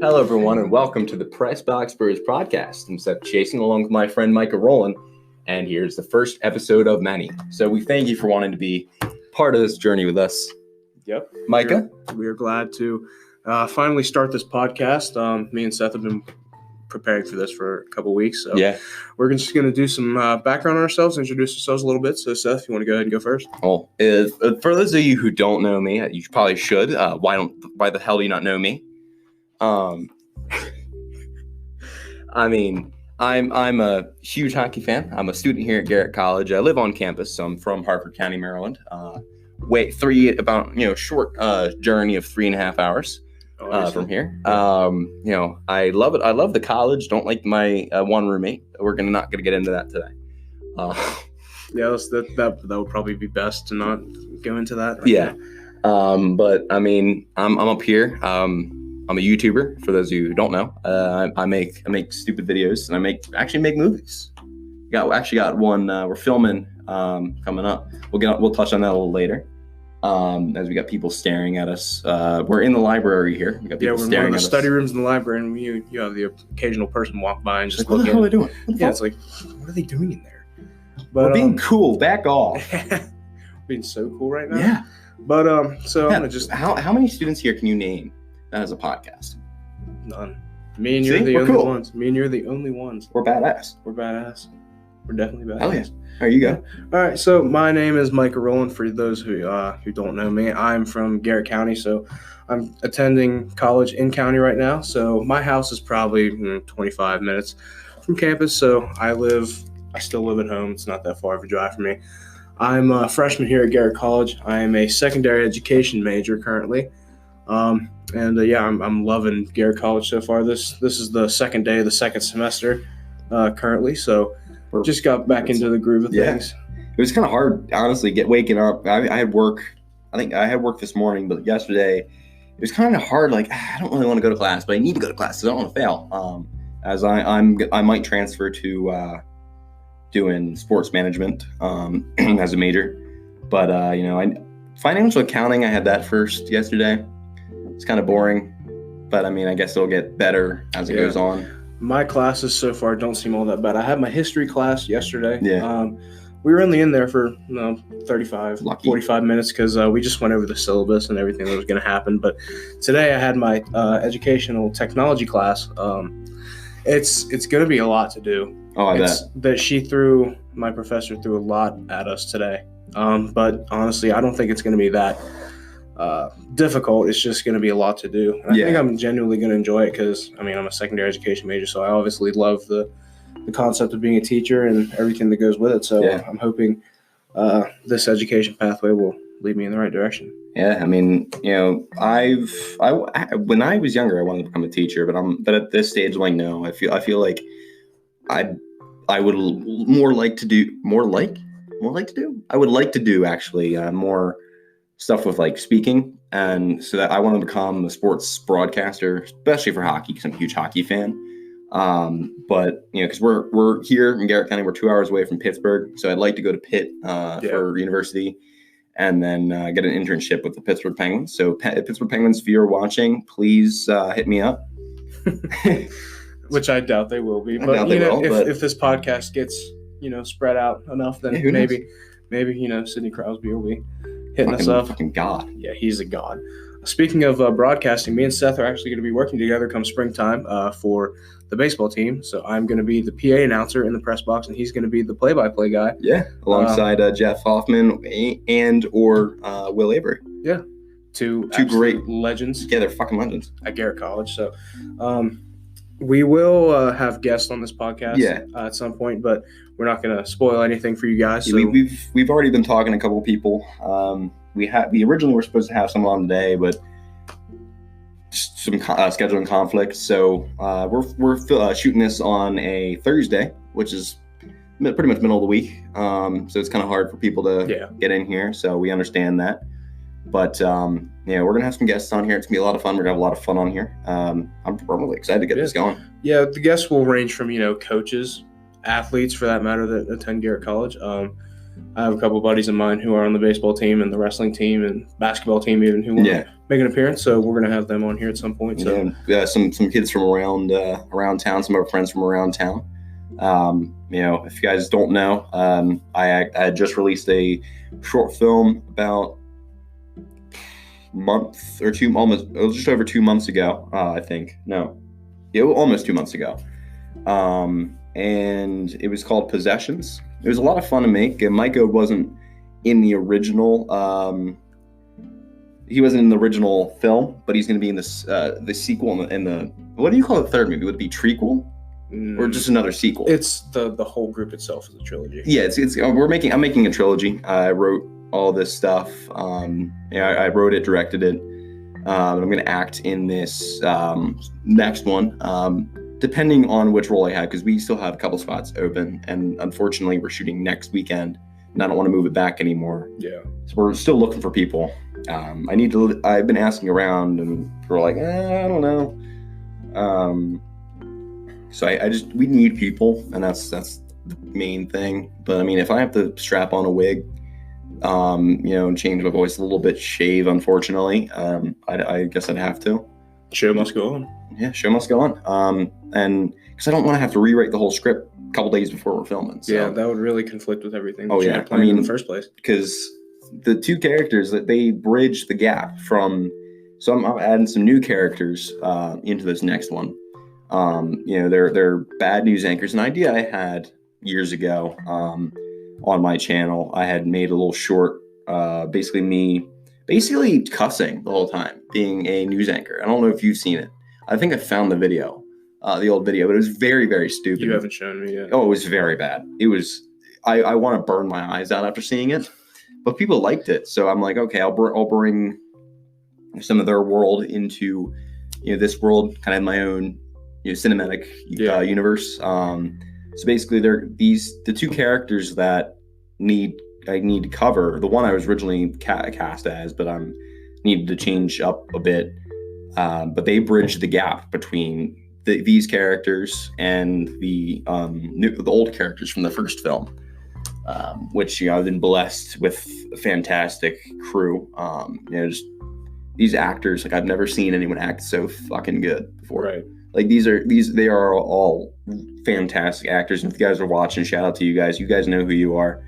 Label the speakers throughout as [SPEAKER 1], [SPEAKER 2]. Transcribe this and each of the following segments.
[SPEAKER 1] Hello, everyone, and welcome to the Press Box Spurs podcast. I'm Seth, Chason, along with my friend Micah, Rollan, and here's the first episode of many. So we thank you for wanting to be part of this journey with us.
[SPEAKER 2] Yep.
[SPEAKER 1] Micah?
[SPEAKER 2] We are glad to finally start this podcast. Me and Seth have been preparing for this for a couple weeks. So we're just going to do some background on ourselves, introduce ourselves a little bit. So, Seth, you want to go ahead and go first?
[SPEAKER 1] Well, for those of you who don't know me, you probably should. Why the hell do you not know me? I mean, I'm a huge hockey fan. I'm a student here at Garrett College. I live on campus, so I'm from Harford County, Maryland. Short journey of 3.5 hours from here. I love it. I love the college. Don't like my one roommate. We're not gonna get into that today.
[SPEAKER 2] That would probably be best to not go into that.
[SPEAKER 1] Now. But I mean, I'm up here. I'm a YouTuber. For those of you who don't know, I make stupid videos, and I actually make movies. Got one. We're filming coming up. We'll touch on that a little later. As we got people staring at us. We're in the library here. We got people
[SPEAKER 2] we're
[SPEAKER 1] staring
[SPEAKER 2] in the
[SPEAKER 1] at
[SPEAKER 2] study
[SPEAKER 1] us.
[SPEAKER 2] rooms in the library, and you have the occasional person walk by and just
[SPEAKER 1] What
[SPEAKER 2] look
[SPEAKER 1] the hell are
[SPEAKER 2] in.
[SPEAKER 1] they doing?
[SPEAKER 2] It's like, what are they doing in there? But
[SPEAKER 1] We're being cool. Back off.
[SPEAKER 2] being so cool right now.
[SPEAKER 1] Yeah.
[SPEAKER 2] But I'm gonna just
[SPEAKER 1] how many students here can you name that has a podcast?
[SPEAKER 2] none. Me and you're the only
[SPEAKER 1] cool.
[SPEAKER 2] ones. Me and you're the only ones.
[SPEAKER 1] We're badass.
[SPEAKER 2] We're badass. We're definitely badass.
[SPEAKER 1] Hell yeah. There you go.
[SPEAKER 2] All right, so my name is Micah Rollan. For those who don't know me, I'm from Garrett County, so I'm attending college in county right now. So my house is probably 25 minutes from campus. So I still live at home. It's not that far of a drive for me. I'm a freshman here at Garrett College. I am a secondary education major currently, I'm loving Garrett College so far. This is the second day of the second semester currently. So. Just got back into the groove of things.
[SPEAKER 1] It was kind of hard, honestly, waking up. I had work. I think I had work this morning, but yesterday it was kind of hard. Like, I don't really want to go to class, but I need to go to class, so I don't want to fail. As I might transfer to doing sports management as a major, but financial accounting. I had that first yesterday. It's kind of boring, but I mean, I guess it'll get better as it goes on.
[SPEAKER 2] My classes so far don't seem all that bad. I had my history class yesterday.
[SPEAKER 1] Yeah.
[SPEAKER 2] We were only in there for 35,
[SPEAKER 1] Lucky.
[SPEAKER 2] 45 minutes because we just went over the syllabus and everything that was going to happen. But today I had my educational technology class. It's going to be a lot to do.
[SPEAKER 1] Oh, I bet.
[SPEAKER 2] That my professor threw a lot at us today. But honestly, I don't think it's going to be that difficult. It's just going to be a lot to do. I think I'm genuinely going to enjoy it because, I'm a secondary education major, so I obviously love the concept of being a teacher and everything that goes with it. So I'm hoping this education pathway will lead me in the right direction.
[SPEAKER 1] Yeah, I mean, when I was younger, I wanted to become a teacher, but at this stage, like, no, I feel like I would more like to do actually more stuff with like speaking, and so that I want to become a sports broadcaster, especially for hockey because I'm a huge hockey fan. But because we're here in Garrett County, we're 2 hours away from Pittsburgh, so I'd like to go to Pitt for university, and then get an internship with the Pittsburgh Penguins. So Pittsburgh Penguins, if you're watching, please hit me up.
[SPEAKER 2] Which I doubt they will be, but if this podcast gets spread out enough, then maybe Sidney Crosby will be hitting us up.
[SPEAKER 1] Fucking god.
[SPEAKER 2] Yeah, he's a god. Speaking of broadcasting, me and Seth are actually going to be working together come springtime for the baseball team. So I'm going to be the PA announcer in the press box, and he's going to be the play-by-play guy. Yeah,
[SPEAKER 1] alongside Jeff Hoffman or Will Avery.
[SPEAKER 2] Yeah, two
[SPEAKER 1] great
[SPEAKER 2] legends.
[SPEAKER 1] Yeah, they're fucking legends
[SPEAKER 2] at Garrett College. So we will have guests on this podcast at some point, but we're not going to spoil anything for you guys. So.
[SPEAKER 1] We've already been talking to a couple of people. We originally were supposed to have someone on today, but just some scheduling conflicts. So we're shooting this on a Thursday, which is pretty much middle of the week. So it's kind of hard for people to get in here. So we understand that. But we're gonna have some guests on here. It's gonna be a lot of fun. We're gonna have a lot of fun on here. I'm really excited to get this going.
[SPEAKER 2] Yeah, the guests will range from coaches, athletes for that matter that attend Garrett College. I have a couple of buddies of mine who are on the baseball team and the wrestling team and basketball team even who want to make an appearance, so we're gonna have them on here at some point. So
[SPEAKER 1] some kids from around town, some of our friends from around town. If you guys don't know, I had just released a short film about month or two, almost, it was just over 2 months ago, I think. No, yeah, almost 2 months ago. And it was called Possessions. It was a lot of fun to make. And Micah wasn't in the original. He wasn't in the original film, but he's going to be in this the sequel and the what do you call the third movie? Would it be trequel? Or just another sequel?
[SPEAKER 2] It's the whole group itself is a trilogy.
[SPEAKER 1] Yeah, I'm making a trilogy. I wrote all this stuff. I wrote it, directed it. I'm going to act in this next one, depending on which role I have, because we still have a couple spots open, and unfortunately, we're shooting next weekend, and I don't want to move it back anymore.
[SPEAKER 2] Yeah. So
[SPEAKER 1] we're still looking for people. I've been asking around, and we're like, I don't know. So we need people, and that's the main thing. But I mean, if I have to strap on a wig, and change my voice a little bit, shave, unfortunately, I guess I'd have to.
[SPEAKER 2] Show must go on.
[SPEAKER 1] Yeah, show must go on. And because I don't want to have to rewrite the whole script a couple days before we're filming. So.
[SPEAKER 2] Yeah, that would really conflict with everything.
[SPEAKER 1] Oh yeah,
[SPEAKER 2] in the first place,
[SPEAKER 1] because the two characters that they bridge the gap from. So I'm adding some new characters into this next one. They're bad news anchors. An idea I had years ago on my channel. I had made a little short, basically cussing the whole time, being a news anchor. I don't know if you've seen it. I think I found the video, the old video, but it was very, very stupid.
[SPEAKER 2] You haven't shown me yet.
[SPEAKER 1] Oh, it was very bad. It was. I want to burn my eyes out after seeing it, but people liked it, so I'm like, okay, I'll bring some of their world into this world, kind of my own cinematic universe. So basically, they're the two characters that I need to cover. The one I was originally cast as, but I'm needed to change up a bit. But they bridge the gap between these characters and the old characters from the first film, which I've been blessed with a fantastic crew. Just these actors, like I've never seen anyone act so fucking good before.
[SPEAKER 2] Right.
[SPEAKER 1] Like they are all fantastic actors. And if you guys are watching, shout out to you guys. You guys know who you are.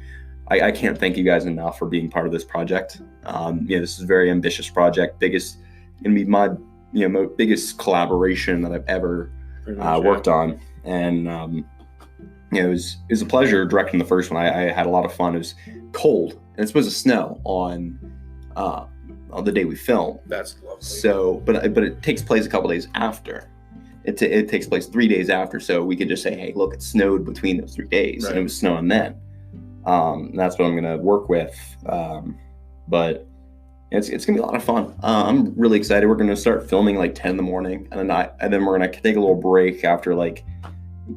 [SPEAKER 1] I can't thank you guys enough for being part of this project. This is a very ambitious project. Gonna be my biggest collaboration that I've ever worked on. And it was a pleasure directing the first one. I had a lot of fun. It was cold and it's supposed to snow on the day we filmed.
[SPEAKER 2] That's lovely.
[SPEAKER 1] So, but it takes place a couple days after. It takes place 3 days after, so we could just say, hey, look, it snowed between those 3 days, and it was snowing then. That's what I'm going to work with. But it's going to be a lot of fun. I'm really excited. We're going to start filming like 10 in the morning, and then we're going to take a little break after like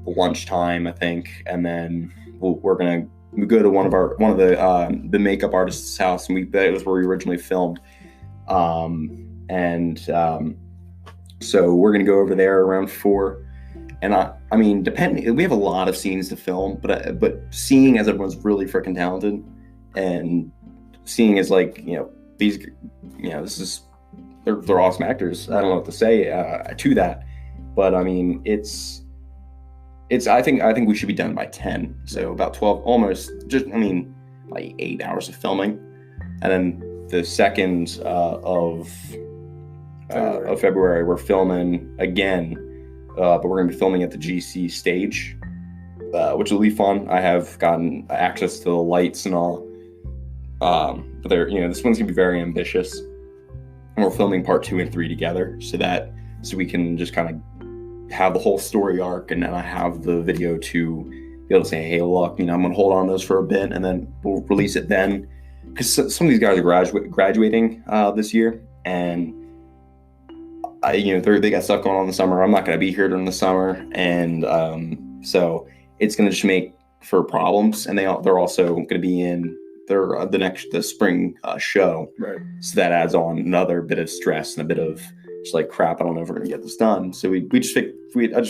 [SPEAKER 1] lunchtime, I think, and then we're going to go to one of the makeup artist's house, and that was where we originally filmed. So we're going to go over there around 4. And I mean, we have a lot of scenes to film, but seeing as everyone's really freaking talented and seeing as like, these, they're awesome actors. I don't know what to say to that, but I mean, I think we should be done by 10. So about 12, almost like 8 hours of filming. And then the 2nd of February, we're filming again, but we're going to be filming at the GC stage, which will be fun. I have gotten access to the lights and all, but this one's going to be very ambitious, and we're filming part 2 and 3 together, so we can just kind of have the whole story arc, and then I have the video to be able to say, hey, look, I'm going to hold on to those for a bit, and then we'll release it then, because some of these guys are graduating this year, and they got stuff going on in the summer. I'm not going to be here during the summer, and so it's going to just make for problems. And they're also going to be in the spring show,
[SPEAKER 2] right? So
[SPEAKER 1] that adds on another bit of stress and a bit of just like crap. I don't know if we're going to get this done. So I just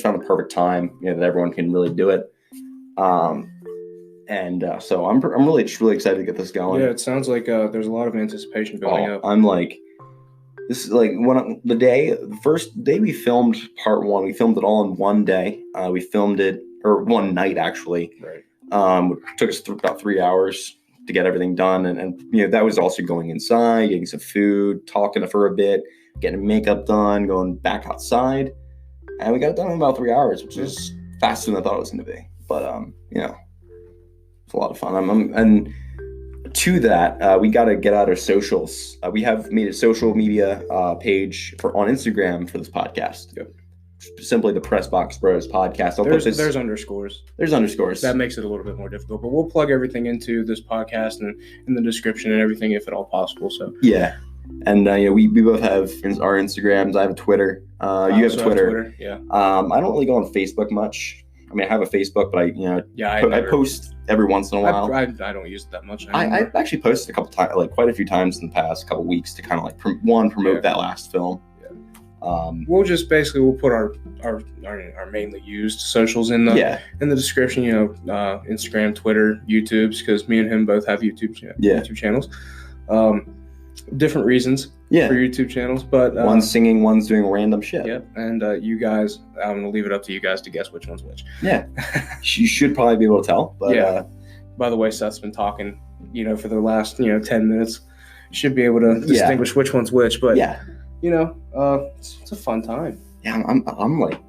[SPEAKER 1] found the perfect time, that everyone can really do it. So I'm really excited to get this going.
[SPEAKER 2] Yeah, it sounds like there's a lot of anticipation building up.
[SPEAKER 1] I'm like. This is like the first day we filmed part 1. We filmed it all in one day. We filmed it, or one night actually.
[SPEAKER 2] Right.
[SPEAKER 1] It took us about 3 hours to get everything done, and that was also going inside, getting some food, talking for a bit, getting makeup done, going back outside, and we got it done in about 3 hours, which is faster than I thought it was going to be. But it's a lot of fun. And to that, we got to get out our socials. We have made a social media page on Instagram for this podcast.
[SPEAKER 2] Yep.
[SPEAKER 1] Simply the Press Box Bros podcast.
[SPEAKER 2] There's underscores.
[SPEAKER 1] There's underscores.
[SPEAKER 2] That makes it a little bit more difficult, but we'll plug everything into this podcast and in the description and everything if at all possible. So
[SPEAKER 1] yeah, and we both have our Instagrams. I have a Twitter. You have Twitter.
[SPEAKER 2] Yeah.
[SPEAKER 1] I don't really go on Facebook much. I mean, I have a Facebook, but I post every once in a while.
[SPEAKER 2] I don't use it that much.
[SPEAKER 1] I've actually posted a couple times, like quite a few times in the past couple weeks to kind of like promote that last film.
[SPEAKER 2] We'll put our mainly used socials in the description. Instagram, Twitter, YouTube's, because me and him both have YouTube channels. Different reasons for YouTube channels, but
[SPEAKER 1] one's singing, one's doing random shit.
[SPEAKER 2] Yep, and you guys, I'm gonna leave it up to you guys to guess which one's which.
[SPEAKER 1] Yeah, you should probably be able to tell. But
[SPEAKER 2] by the way, Seth's been talking, for the last 10 minutes. Should be able to distinguish which one's which, but it's a fun time. Yeah,
[SPEAKER 1] I'm like,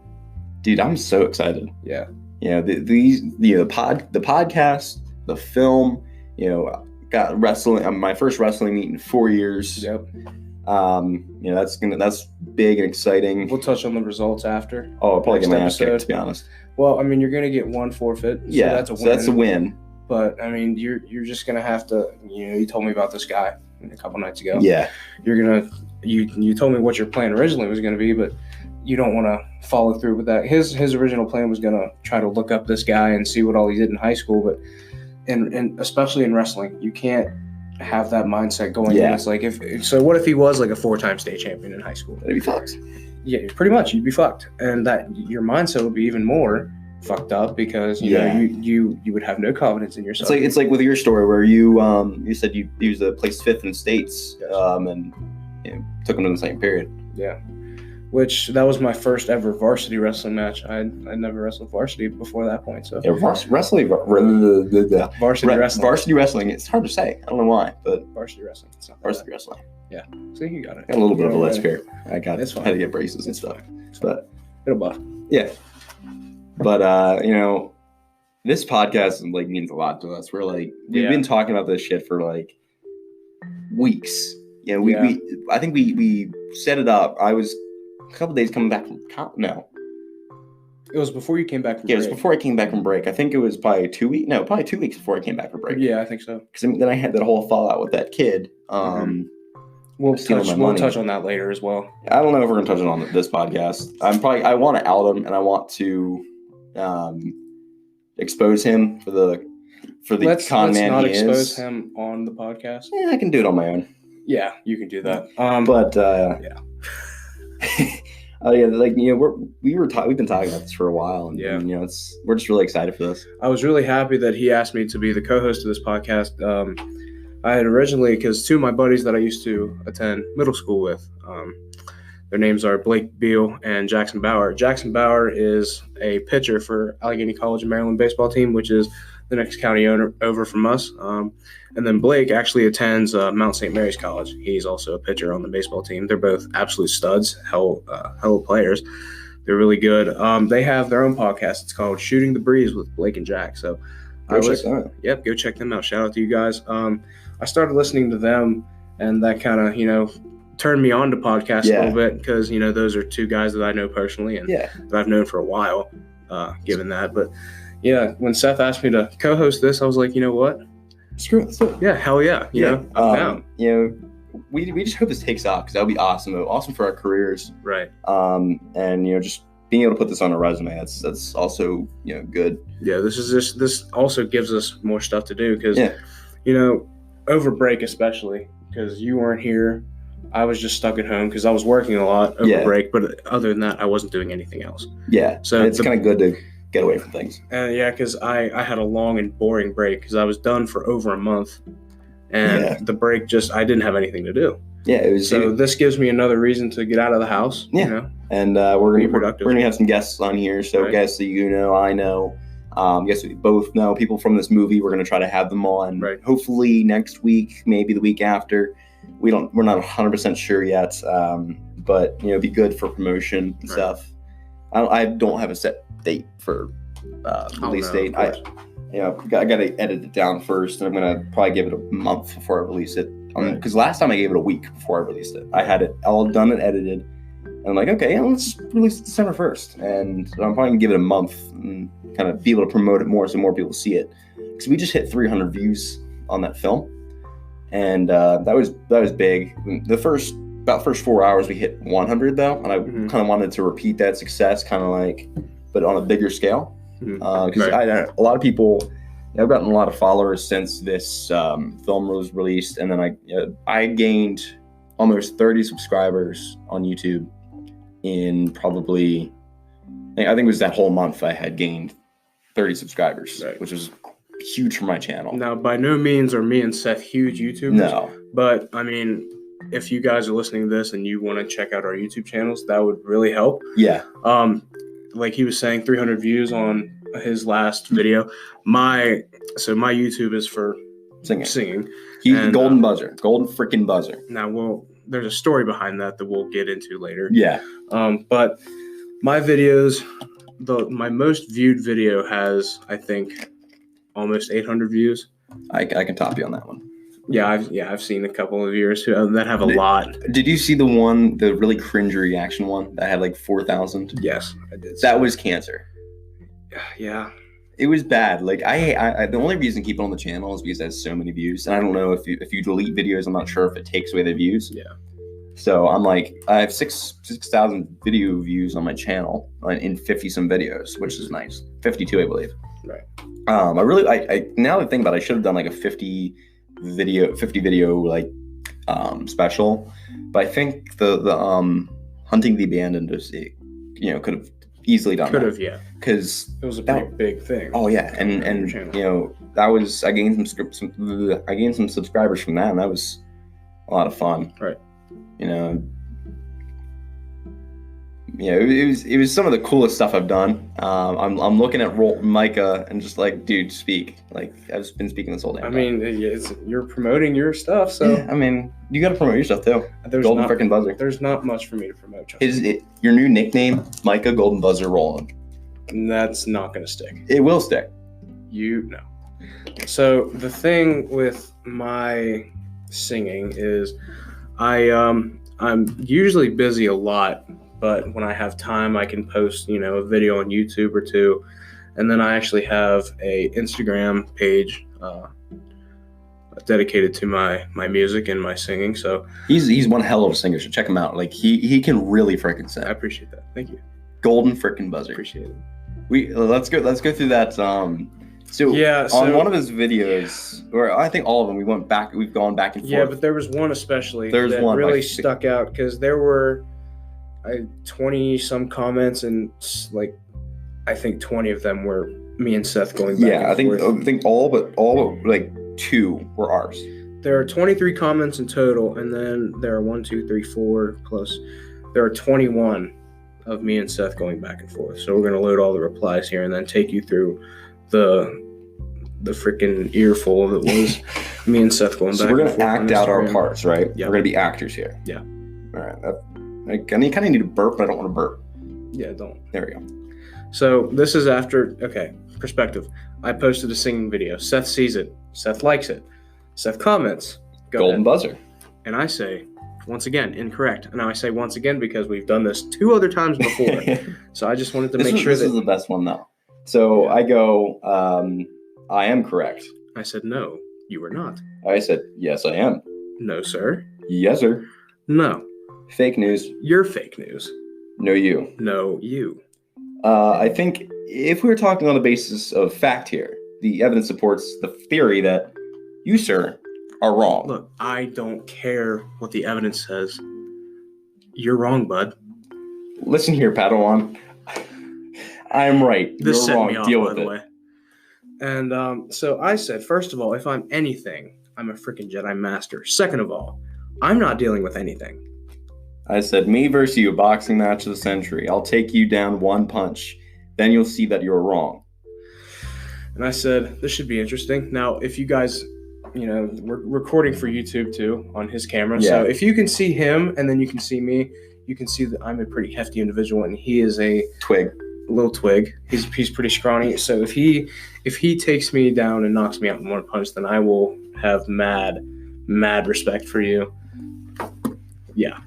[SPEAKER 1] dude, I'm so excited.
[SPEAKER 2] Yeah.
[SPEAKER 1] The podcast, the film, got wrestling, my first wrestling meet in 4 years.
[SPEAKER 2] Yep.
[SPEAKER 1] That's big and exciting.
[SPEAKER 2] We'll touch on the results after.
[SPEAKER 1] Oh, I'll probably get my ass kicked, to be honest.
[SPEAKER 2] Well, I mean, you're going to get one forfeit. So that's a win.
[SPEAKER 1] So that's a win.
[SPEAKER 2] But I mean, you're just going to have to, you told me about this guy a couple nights ago.
[SPEAKER 1] Yeah.
[SPEAKER 2] You told me what your plan originally was going to be, but you don't want to follow through with that. His original plan was going to try to look up this guy and see what all he did in high school, but and especially in wrestling, you can't have that mindset going in. It's like, what if he was like a 4-time state champion in high school?
[SPEAKER 1] That'd be fucked.
[SPEAKER 2] Yeah, pretty much, you'd be fucked, and that your mindset would be even more fucked up because you would have no confidence in yourself.
[SPEAKER 1] It's like with your story where you said you was placed 5th in states, and took them to the same period.
[SPEAKER 2] Yeah, which that was my first ever varsity wrestling match. I never wrestled varsity before that point. So
[SPEAKER 1] varsity wrestling. It's hard to say. I don't know why, but
[SPEAKER 2] varsity wrestling. It's not
[SPEAKER 1] varsity wrestling.
[SPEAKER 2] Yeah. See, you got it.
[SPEAKER 1] Got a little bit of a lisp here. I got
[SPEAKER 2] it.
[SPEAKER 1] Had to get braces and stuff. But
[SPEAKER 2] it'll buff.
[SPEAKER 1] Yeah. But this podcast means a lot to us. We're we've been talking about this shit for weeks. I think we set it up. I was a couple days coming back from
[SPEAKER 2] it was before you came back from break.
[SPEAKER 1] It was before I came back from break. I think it was probably 2 weeks. No, probably 2 weeks before I came back from break.
[SPEAKER 2] Yeah, I think so.
[SPEAKER 1] Because then I had that whole fallout with that kid.
[SPEAKER 2] We'll touch on that later as well.
[SPEAKER 1] I don't know if we're gonna touch on this podcast. I want to out him and I want to expose him for the con man he is. Let's not
[SPEAKER 2] expose him on the podcast.
[SPEAKER 1] Yeah, I can do it on my own.
[SPEAKER 2] Yeah, you can do that.
[SPEAKER 1] We've been talking about this for a while, and we're just really excited for this.
[SPEAKER 2] I was really happy that he asked me to be the co-host of this podcast. I had originally, because 2 of my buddies that I used to attend middle school with, their names are Blake Beal and Jackson Bauer. Jackson Bauer is a pitcher for Allegheny College of Maryland baseball team, which is the next county over from us. And then Blake actually attends Mount St. Mary's College. He's also a pitcher on the baseball team. They're both absolute studs, hell of players. They're really good. They have their own podcast. It's called Shooting the Breeze with Blake and Jack. So
[SPEAKER 1] go check
[SPEAKER 2] them out. Shout out to you guys. I started listening to them, and that kind of, turned me on to podcasts a little bit because, those are 2 guys that I know personally and that I've known for a while, given that. But, when Seth asked me to co-host this, I was like, you know what?
[SPEAKER 1] Screw it.
[SPEAKER 2] Yeah, hell yeah. I'm down.
[SPEAKER 1] We just hope this takes off because that would be awesome. Awesome for our careers.
[SPEAKER 2] Right.
[SPEAKER 1] And, just being able to put this on a resume, that's also, good.
[SPEAKER 2] Yeah, this also gives us more stuff to do because, over break especially, because you weren't here. I was just stuck at home because I was working a lot over break, but other than that, I wasn't doing anything else.
[SPEAKER 1] Yeah, so it's kind of good to get away from things.
[SPEAKER 2] Because I had a long and boring break because I was done for over a month, and the break I didn't have anything to do.
[SPEAKER 1] Yeah, it was.
[SPEAKER 2] So this gives me another reason to get out of the house.
[SPEAKER 1] Yeah.
[SPEAKER 2] You know?
[SPEAKER 1] And we're
[SPEAKER 2] Be productive.
[SPEAKER 1] gonna have some guests on here. So
[SPEAKER 2] Right.
[SPEAKER 1] guests that you know, I know, guests we both know, people from this movie. We're gonna try to have them on.
[SPEAKER 2] Right.
[SPEAKER 1] Hopefully next week, maybe the week after. We're not 100% sure yet. But it'd be good for promotion and stuff. I don't have a set date for release date. I gotta edit it down first, and I'm gonna probably give it a month before I release it. Because last time I gave it a week before I released it. I had it all done and edited, and I'm like, okay, let's release it December 1st, and I'm probably gonna give it a month and kind of be able to promote it more so more people see it. Because we just hit 300 views on that film, and that was big. The first 4 hours we hit 100 though, and I kind of wanted to repeat that success, kind of like, but on a bigger scale. Because a lot of people, I've gotten a lot of followers since this film was released, and then I gained almost 30 subscribers on YouTube in probably, I think it was that whole month I had gained 30 subscribers, which was huge for my channel.
[SPEAKER 2] Now, by no means are me and Seth huge YouTubers.
[SPEAKER 1] No.
[SPEAKER 2] But, I mean, if you guys are listening to this and you want to check out our YouTube channels, that would really help.
[SPEAKER 1] Yeah.
[SPEAKER 2] Like he was saying, 300 views on his last video. My YouTube is for singing.
[SPEAKER 1] He's golden freaking buzzer.
[SPEAKER 2] Now, there's a story behind that we'll get into later.
[SPEAKER 1] Yeah.
[SPEAKER 2] But my videos, my most viewed video has, I think, almost 800 views.
[SPEAKER 1] I can top you on that one.
[SPEAKER 2] Yeah, I've seen a couple of yours that have a lot.
[SPEAKER 1] Did you see the really cringe reaction one that had like 4,000?
[SPEAKER 2] Yes, I did.
[SPEAKER 1] That was cancer.
[SPEAKER 2] Yeah.
[SPEAKER 1] It was bad. Like I the only reason I keep it on the channel is because it has so many views, and I don't know if you delete videos, I'm not sure if it takes away the views.
[SPEAKER 2] Yeah.
[SPEAKER 1] So I'm like, I have 6,000 video views on my channel in 50 some videos, which is nice. 52, I believe.
[SPEAKER 2] Right.
[SPEAKER 1] I now that I think about it, I should have done like a 50 video like special, but I think the hunting the abandoned could have easily done that.
[SPEAKER 2] Could have, yeah.
[SPEAKER 1] Because
[SPEAKER 2] it was a pretty big thing.
[SPEAKER 1] Oh yeah, and that was I gained some subscribers from that, and that was a lot of fun.
[SPEAKER 2] Right.
[SPEAKER 1] It was some of the coolest stuff I've done. I'm looking at Micah and just like, dude, speak. Like, I've been speaking this whole day.
[SPEAKER 2] I mean, you're promoting your stuff, so.
[SPEAKER 1] Yeah, I mean, you got to promote your stuff too. Golden freaking buzzer.
[SPEAKER 2] There's not much for me to promote.
[SPEAKER 1] Is it your new nickname, Micah Golden Buzzer Rollan?
[SPEAKER 2] That's not going to stick.
[SPEAKER 1] It will stick.
[SPEAKER 2] No. So the thing with my singing is, I'm usually busy a lot. But when I have time, I can post, a video on YouTube or two. And then I actually have a Instagram page dedicated to my music and my singing. So
[SPEAKER 1] he's one hell of a singer, so check him out. Like he can really freaking sing.
[SPEAKER 2] I appreciate that. Thank you.
[SPEAKER 1] Golden freaking buzzer.
[SPEAKER 2] Appreciate it.
[SPEAKER 1] Let's go through that. On one of his videos, or I think all of them, we've gone back and forth.
[SPEAKER 2] Yeah, but there was one especially that really stuck out because there were 20 some comments, and like I think 20 of them were me and Seth going back.
[SPEAKER 1] Yeah, I think all but like 2 were ours.
[SPEAKER 2] There are 23 comments in total, and then there are 1, 2, 3, 4 plus. There are 21 of me and Seth going back and forth. So we're gonna load all the replies here and then take you through the freaking earful that was me and Seth going back.
[SPEAKER 1] So we're gonna act out our parts, right?
[SPEAKER 2] Yeah.
[SPEAKER 1] We're gonna be actors here.
[SPEAKER 2] Yeah.
[SPEAKER 1] All right. I kind of need to burp, but I don't want to burp.
[SPEAKER 2] Yeah, don't.
[SPEAKER 1] There we go.
[SPEAKER 2] So this is after, perspective. I posted a singing video. Seth sees it. Seth likes it. Seth comments.
[SPEAKER 1] Golden buzzer.
[SPEAKER 2] And I say, once again, incorrect. And now I say once again because we've done this 2 other times before. So I just wanted to make sure
[SPEAKER 1] this is the best one, though. So I go, I am correct.
[SPEAKER 2] I said, no, you are not.
[SPEAKER 1] I said, yes, I am.
[SPEAKER 2] No, sir.
[SPEAKER 1] Yes, sir.
[SPEAKER 2] No.
[SPEAKER 1] Fake news.
[SPEAKER 2] You're fake news.
[SPEAKER 1] No, you.
[SPEAKER 2] No, you.
[SPEAKER 1] I think if we were talking on the basis of fact here, the evidence supports the theory that you, sir, are wrong.
[SPEAKER 2] Look, I don't care what the evidence says. You're wrong, bud.
[SPEAKER 1] Listen here, Padawan. I'm right.
[SPEAKER 2] This
[SPEAKER 1] You're
[SPEAKER 2] set
[SPEAKER 1] wrong.
[SPEAKER 2] me off,
[SPEAKER 1] Deal
[SPEAKER 2] by
[SPEAKER 1] with
[SPEAKER 2] the
[SPEAKER 1] it.
[SPEAKER 2] way. And so I said, first of all, if I'm anything, I'm a freaking Jedi Master. Second of all, I'm not dealing with anything.
[SPEAKER 1] I said, me versus you, boxing match of the century. I'll take you down one punch. Then you'll see that you're wrong.
[SPEAKER 2] And I said, this should be interesting. Now, if you guys, we're recording for YouTube too on his camera.
[SPEAKER 1] Yeah.
[SPEAKER 2] So if you can see him and then you can see me, you can see that I'm a pretty hefty individual and he is a little twig. He's pretty scrawny. So if he takes me down and knocks me out in one punch, then I will have mad respect for you. Yeah.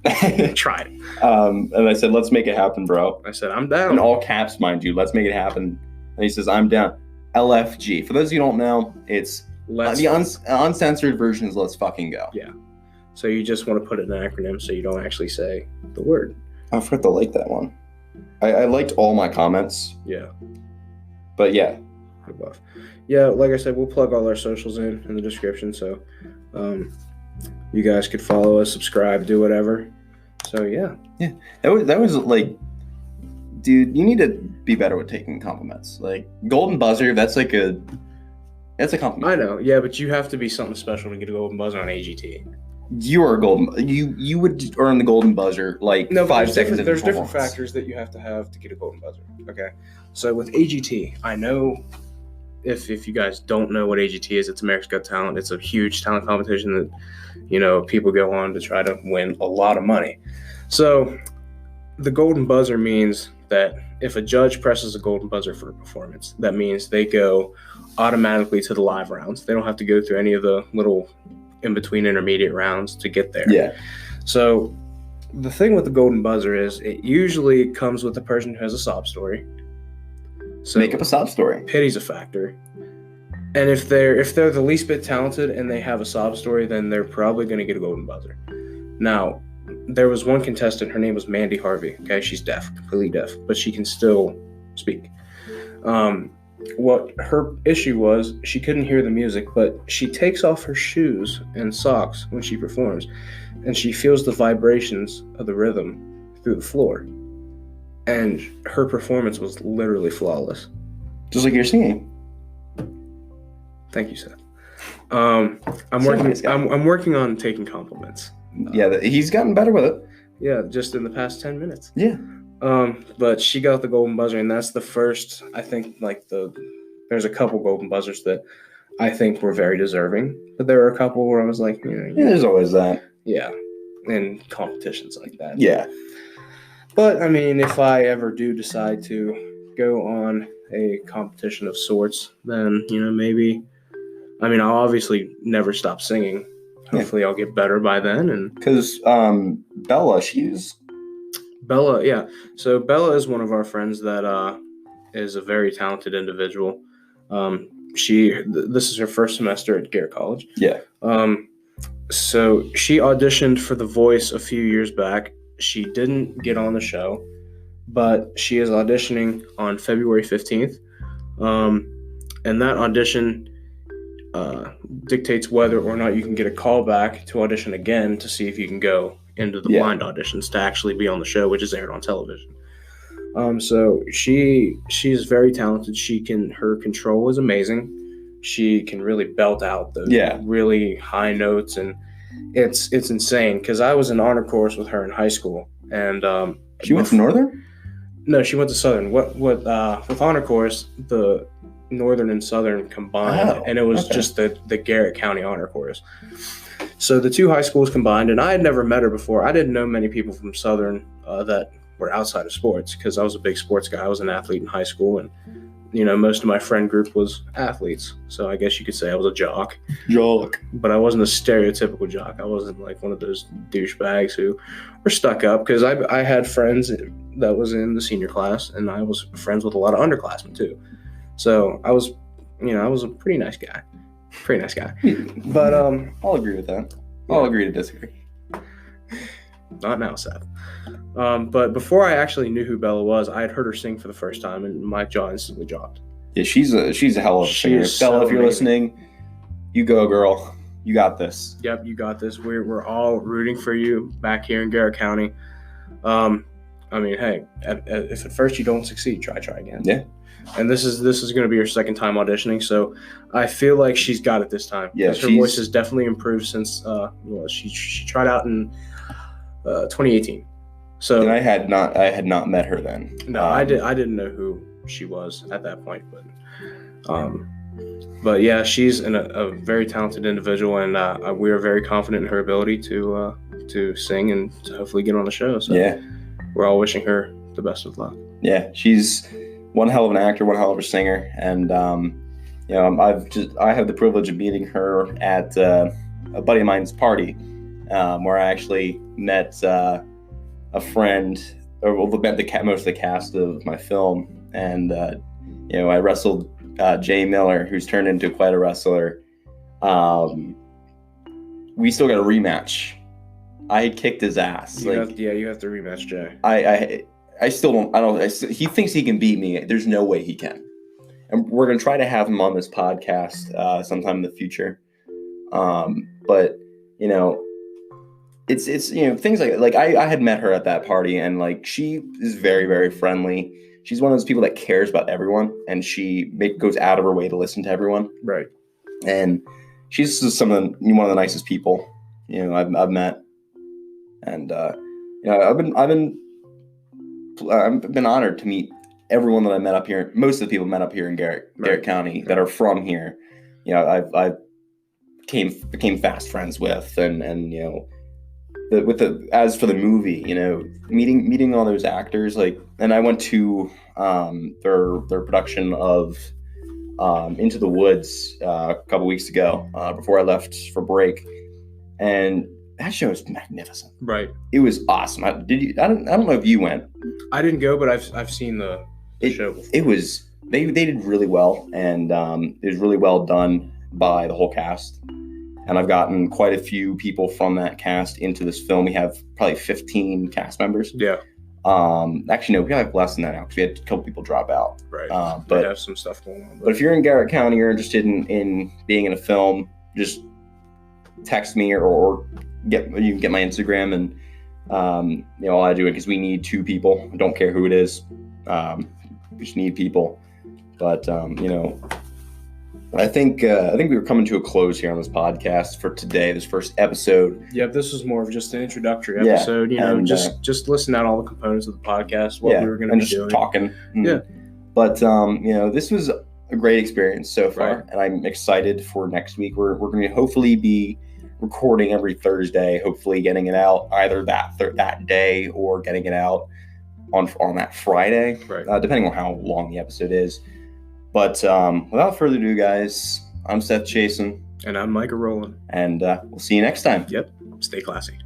[SPEAKER 2] Try it.
[SPEAKER 1] And I said, let's make it happen, bro.
[SPEAKER 2] I said, I'm down.
[SPEAKER 1] In all caps, mind you, let's make it happen. And he says, I'm down. LFG. For those of you who don't know, it's the uncensored version is let's fucking go.
[SPEAKER 2] Yeah. So you just want to put it in an acronym so you don't actually say the word.
[SPEAKER 1] I forgot to like that one. I liked all my comments.
[SPEAKER 2] Yeah.
[SPEAKER 1] But yeah.
[SPEAKER 2] Above. Yeah, like I said, we'll plug all our socials in the description. So you guys could follow us, subscribe, do whatever. So yeah.
[SPEAKER 1] Yeah. That was like, dude, you need to be better with taking compliments. Like golden buzzer, that's a compliment.
[SPEAKER 2] I know, yeah, but you have to be something special to get a golden buzzer on AGT.
[SPEAKER 1] You are you would earn the golden buzzer like 5 seconds.
[SPEAKER 2] There's different factors that you have to get a golden buzzer. Okay, so with AGT, I know if you guys don't know what AGT is, it's America's Got Talent. It's a huge talent competition that people go on to try to win a lot of money. So the golden buzzer means that if a judge presses a golden buzzer for a performance, that means they go automatically to the live rounds. They don't have to go through any of the little in-between intermediate rounds to get there.
[SPEAKER 1] Yeah.
[SPEAKER 2] So the thing with the golden buzzer is it usually comes with the person who has a sob story. So
[SPEAKER 1] make up a sob story.
[SPEAKER 2] Pity's a factor. And if they're the least bit talented and they have a sob story, then they're probably going to get a golden buzzer. Now, there was one contestant, her name was Mandy Harvey. Okay, she's deaf, completely deaf, but she can still speak. What her issue was, she couldn't hear the music, but she takes off her shoes and socks when she performs, and she feels the vibrations of the rhythm through the floor. And her performance was literally flawless.
[SPEAKER 1] Just like you're singing.
[SPEAKER 2] Thank you, Seth. I'm working on taking compliments.
[SPEAKER 1] Yeah, he's gotten better with it.
[SPEAKER 2] Yeah, just in the past 10 minutes.
[SPEAKER 1] Yeah.
[SPEAKER 2] But she got the golden buzzer, and that's the first, I think, there's a couple golden buzzers that I think were very deserving, but there were a couple where I was like,
[SPEAKER 1] yeah, there's always that.
[SPEAKER 2] Yeah, in competitions like that.
[SPEAKER 1] Yeah.
[SPEAKER 2] But, I mean, if I ever do decide to go on a competition of sorts, then, maybe, I'll obviously never stop singing. Hopefully I'll get better by then. And
[SPEAKER 1] because Bella,
[SPEAKER 2] yeah. So Bella is one of our friends that is a very talented individual. This is her first semester at Garrett College.
[SPEAKER 1] Yeah.
[SPEAKER 2] So she auditioned for The Voice a few years back. She didn't get on the show, but she is auditioning on February 15th. And that audition dictates whether or not you can get a call back to audition again to see if you can go into the blind auditions to actually be on the show, which is aired on television. So she's very talented. Her control is amazing. She can really belt out those really high notes, and it's insane. Because I was in honor course with her in high school, and
[SPEAKER 1] she went to Northern?
[SPEAKER 2] No, she went to Southern. What with honor course, the Northern and Southern combined, and it was just the Garrett County honor course. So the two high schools combined, and I had never met her before. I didn't know many people from Southern that were outside of sports because I was a big sports guy. I was an athlete in high school, and most of my friend group was athletes. So I guess you could say I was a jock. But I wasn't a stereotypical jock. I wasn't like one of those douchebags who were stuck up, because I had friends that was in the senior class, and I was friends with a lot of underclassmen too. So I was a pretty nice guy. But
[SPEAKER 1] I'll agree with that. I'll agree to disagree.
[SPEAKER 2] Not now, Seth. But before I actually knew who Bella was, I had heard her sing for the first time, and my jaw instantly dropped.
[SPEAKER 1] Yeah, she's a hell of a singer. Bella, if you're listening, you go, girl. You got this.
[SPEAKER 2] Yep, you got this. We're all rooting for you back here in Garrett County. I mean, hey, if at first you don't succeed, try again.
[SPEAKER 1] Yeah.
[SPEAKER 2] And this is going to be her second time auditioning, so I feel like she's got it this time.
[SPEAKER 1] Yeah,
[SPEAKER 2] her voice has definitely improved since she tried out in 2018. So
[SPEAKER 1] and I had not met her then.
[SPEAKER 2] No, I didn't know who she was at that point, but yeah, she's a very talented individual, and we are very confident in her ability to sing and to hopefully get on the show. So
[SPEAKER 1] yeah,
[SPEAKER 2] we're all wishing her the best of luck.
[SPEAKER 1] Yeah, she's one hell of an actor, one hell of a singer, and I have the privilege of meeting her at a buddy of mine's party, where I actually met a friend, or met most of the cast of my film, and I wrestled Jay Miller, who's turned into quite a wrestler. We still got a rematch. I had kicked his ass.
[SPEAKER 2] You have to rematch Jay.
[SPEAKER 1] I still don't. He thinks he can beat me. There's no way he can. And we're gonna try to have him on this podcast sometime in the future. But it's things like I had met her at that party, and like she is very, very friendly. She's one of those people that cares about everyone, and she goes out of her way to listen to everyone.
[SPEAKER 2] Right.
[SPEAKER 1] And she's just one of the nicest people I've met. And I've been honored to meet everyone that I met up here. Most of the people met up here in Garrett County that are from here. I became fast friends with, and as for the movie, meeting all those actors, and I went to their production of Into the Woods a couple weeks ago before I left for break, and that show is magnificent.
[SPEAKER 2] Right.
[SPEAKER 1] It was awesome. I don't know if you went.
[SPEAKER 2] I didn't go, but I've seen the show before.
[SPEAKER 1] It was they did really well, and it was really well done by the whole cast. And I've gotten quite a few people from that cast into this film. We have probably 15 cast members.
[SPEAKER 2] Yeah.
[SPEAKER 1] Actually, no, we have less than that now because we had a couple people drop out.
[SPEAKER 2] Right.
[SPEAKER 1] But
[SPEAKER 2] we have some stuff going on.
[SPEAKER 1] But if you're in Garrett County, you're interested in being in a film, just text me or you can get my Instagram, and all I do it because we need 2 people. I don't care who it is. We just need people. But I think we were coming to a close here on this podcast for today, this first episode.
[SPEAKER 2] Yeah, this was more of just an introductory episode. And, just listen out all the components of the podcast, what we were going to be doing,
[SPEAKER 1] talking.
[SPEAKER 2] Yeah.
[SPEAKER 1] But this was a great experience so far,
[SPEAKER 2] right.
[SPEAKER 1] And I'm excited for next week. We're going to hopefully be recording every Thursday, hopefully getting it out either that day or getting it out on that Friday,
[SPEAKER 2] right.
[SPEAKER 1] Depending on how long the episode is. But without further ado, guys, I'm Seth Chason.
[SPEAKER 2] And I'm Micah Rollan.
[SPEAKER 1] And we'll see you next time.
[SPEAKER 2] Yep. Stay classy.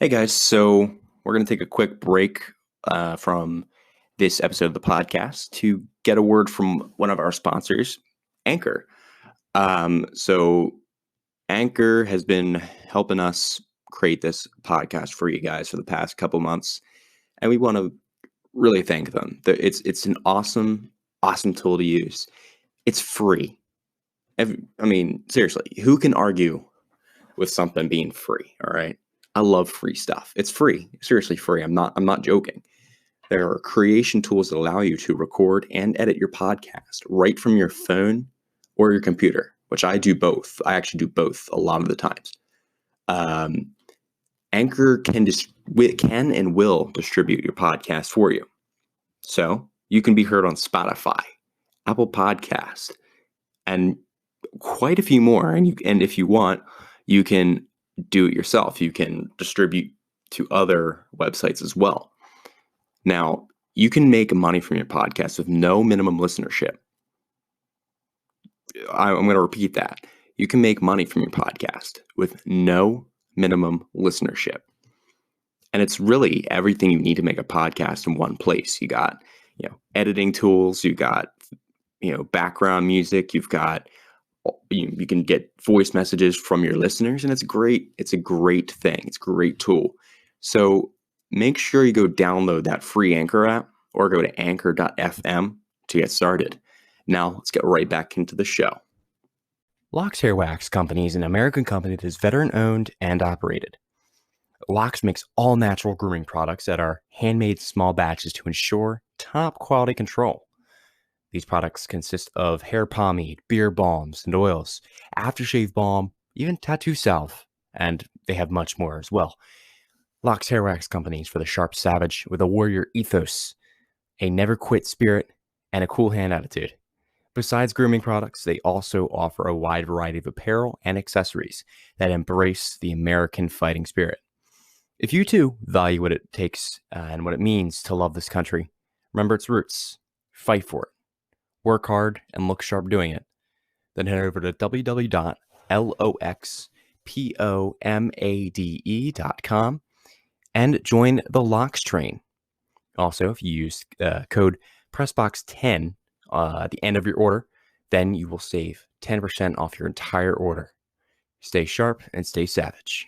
[SPEAKER 1] Hey, guys. So we're going to take a quick break from this episode of the podcast to get a word from one of our sponsors, Anchor. So Anchor has been helping us create this podcast for you guys for the past couple months, and we want to really thank them. It's an awesome tool to use. It's free. I mean, seriously, who can argue with something being free? All right, I love free stuff. It's free, seriously free. I'm not joking. There are creation tools that allow you to record and edit your podcast right from your phone or your computer, which I do both. I actually do both a lot of the times. Anchor can and will distribute your podcast for you. So you can be heard on Spotify, Apple Podcast, and quite a few more. And if you want, you can do it yourself. You can distribute to other websites as well. Now, you can make money from your podcast with no minimum listenership. I'm going to repeat that. You can make money from your podcast with no minimum listenership. And it's really everything you need to make a podcast in one place. You got, editing tools, you got, background music, you've got, you can get voice messages from your listeners, and it's great. It's a great thing. It's a great tool. So make sure you go download that free Anchor app or go to anchor.fm to get started. Now let's get right back into the show.
[SPEAKER 3] Locks Hair Wax Company is an American company that is veteran-owned and operated. Locks makes all-natural grooming products that are handmade small batches to ensure top-quality control. These products consist of hair pomade, beard balms, and oils, aftershave balm, even tattoo salve, and they have much more as well. Locks Hair Wax Company is for the sharp savage with a warrior ethos, a never-quit spirit, and a cool hand attitude. Besides grooming products, they also offer a wide variety of apparel and accessories that embrace the American fighting spirit. If you too value what it takes and what it means to love this country, remember its roots, fight for it, work hard, and look sharp doing it, then head over to www.loxpomade.com and join the Locks train. Also, if you use code PRESSBOX10 at the end of your order, then you will save 10% off your entire order. Stay sharp and stay savage.